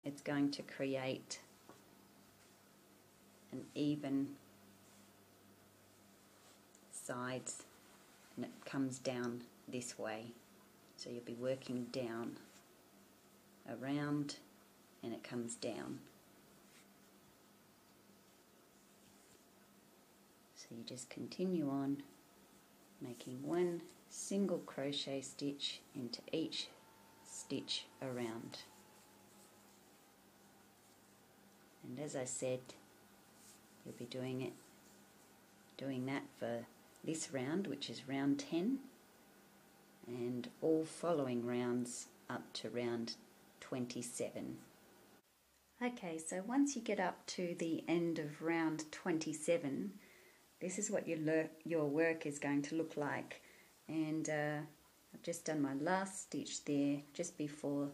it's going to create an even sides, and it comes down this way. So you'll be working down, around, and it comes down. So you just continue on making one single crochet stitch into each stitch around. And as I said, you'll be doing that for this round, which is round 10, and all following rounds up to round 27. Okay, so once you get up to the end of round 27, this is what your work is going to look like. And I've just done my last stitch there just before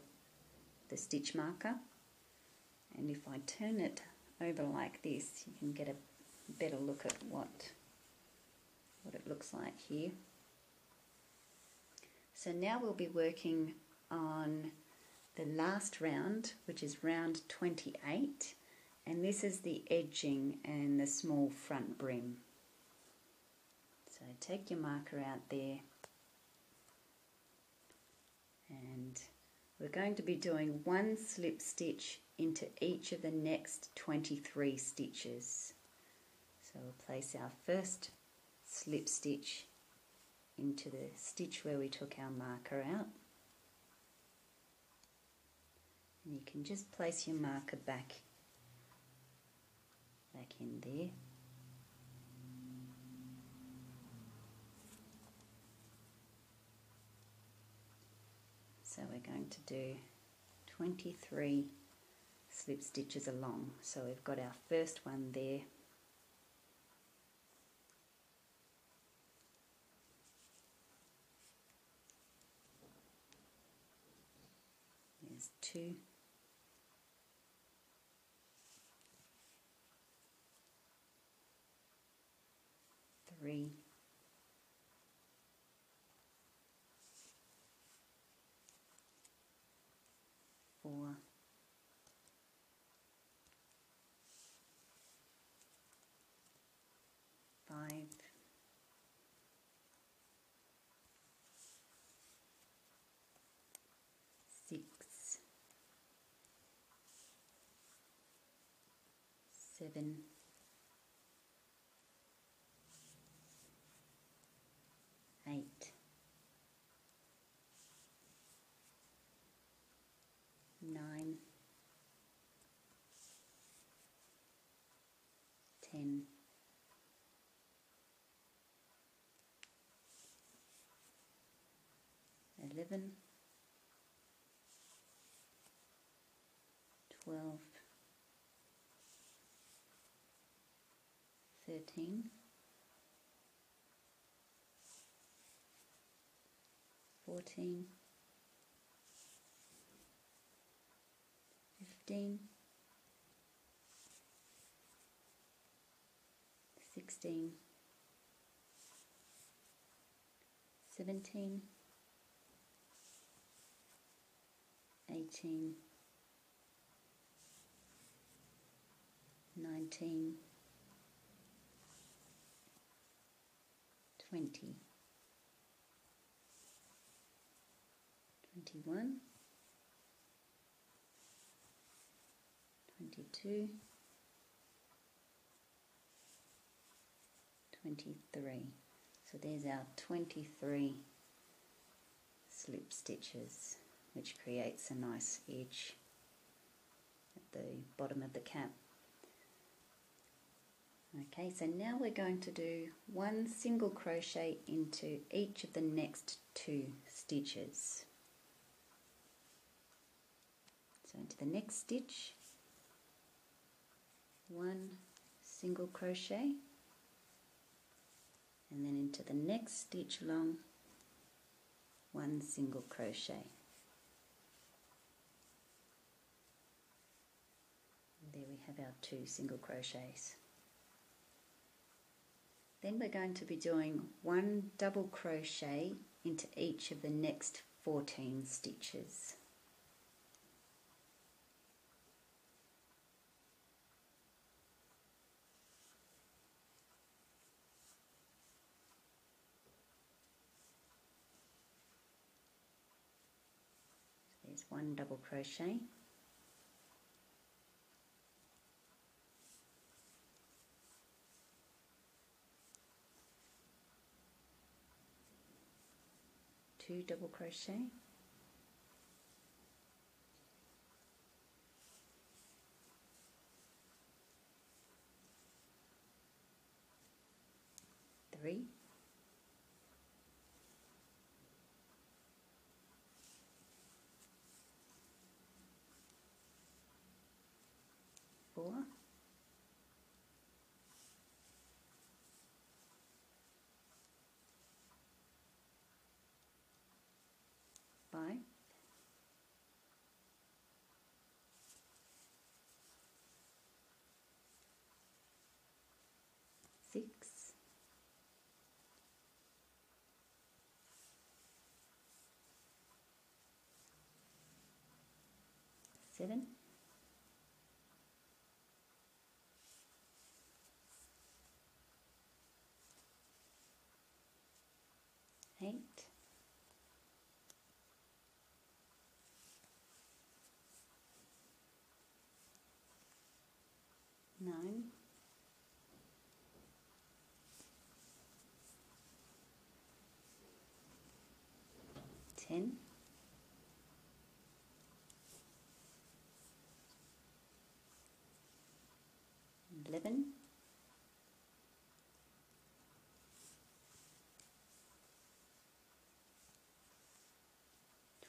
the stitch marker, and if I turn it over like this, you can get a better look at what it looks like here. So now we'll be working on the last round, which is round 28, and this is the edging and the small front brim. So take your marker out there, and we're going to be doing one slip stitch into each of the next 23 stitches. So we'll place our first slip stitch into the stitch where we took our marker out, and you can just place your marker back in there. So we're going to do 23 slip stitches along. So we've got our first one there. There's 2. 3. 4. 5. 6. 7. 8. 9. 10. 11. 12. 13. 14. 15. 16. 17. 18. 19. 20. 21. 22. 23. So there's our 23 slip stitches, which creates a nice edge at the bottom of the cap. Okay, so now we're going to do one single crochet into each of the next 2 stitches. So into the next stitch, 1 single crochet, and then into the next stitch along, 1 single crochet. And there we have our 2 single crochets. Then we're going to be doing 1 double crochet into each of the next 14 stitches. 1 double crochet, two double crochet, three, four, five, six, seven, eight, nine, 10, 11,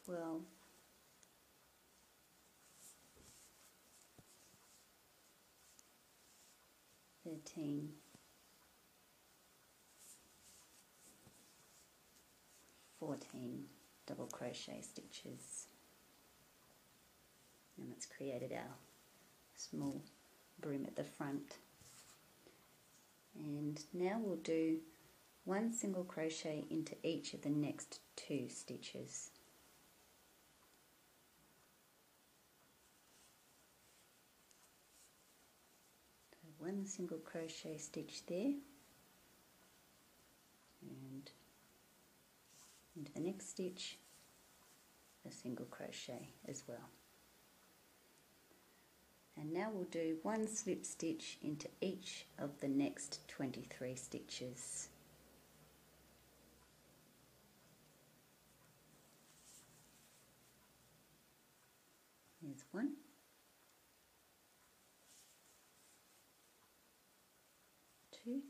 12, 13, 14 double crochet stitches, and it's created our small brim at the front. And now we'll do 1 single crochet into each of the next 2 stitches. So 1 single crochet stitch there, and into the next stitch a single crochet as well. And now we'll do 1 slip stitch into each of the next 23 stitches. There's 1, 2,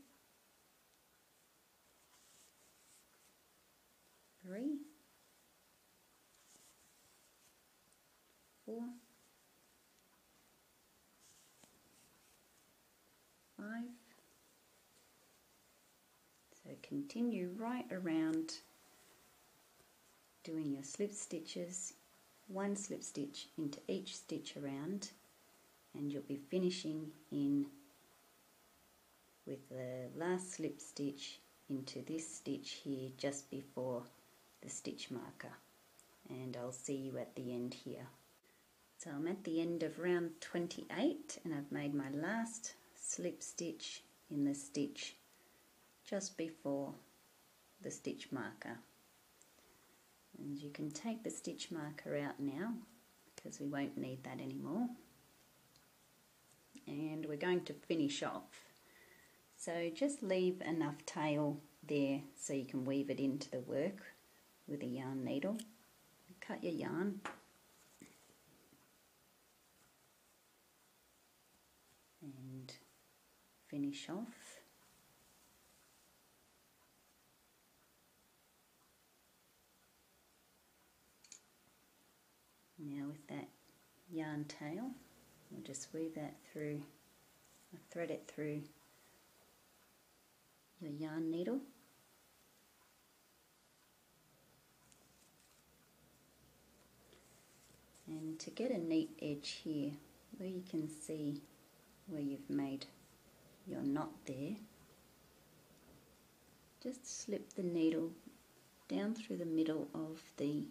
3, 4, 5. So continue right around doing your slip stitches, 1 slip stitch into each stitch around, and you'll be finishing in with the last slip stitch into this stitch here just before the stitch marker, and I'll see you at the end here. So I'm at the end of round 28 and I've made my last slip stitch in the stitch just before the stitch marker, and you can take the stitch marker out now because we won't need that anymore, and we're going to finish off. So just leave enough tail there so you can weave it into the work with a yarn needle. Cut your yarn and finish off. Now with that yarn tail, we'll just weave that through, thread it through your yarn needle. And to get a neat edge here, where you can see where you've made your knot there, just slip the needle down through the middle of the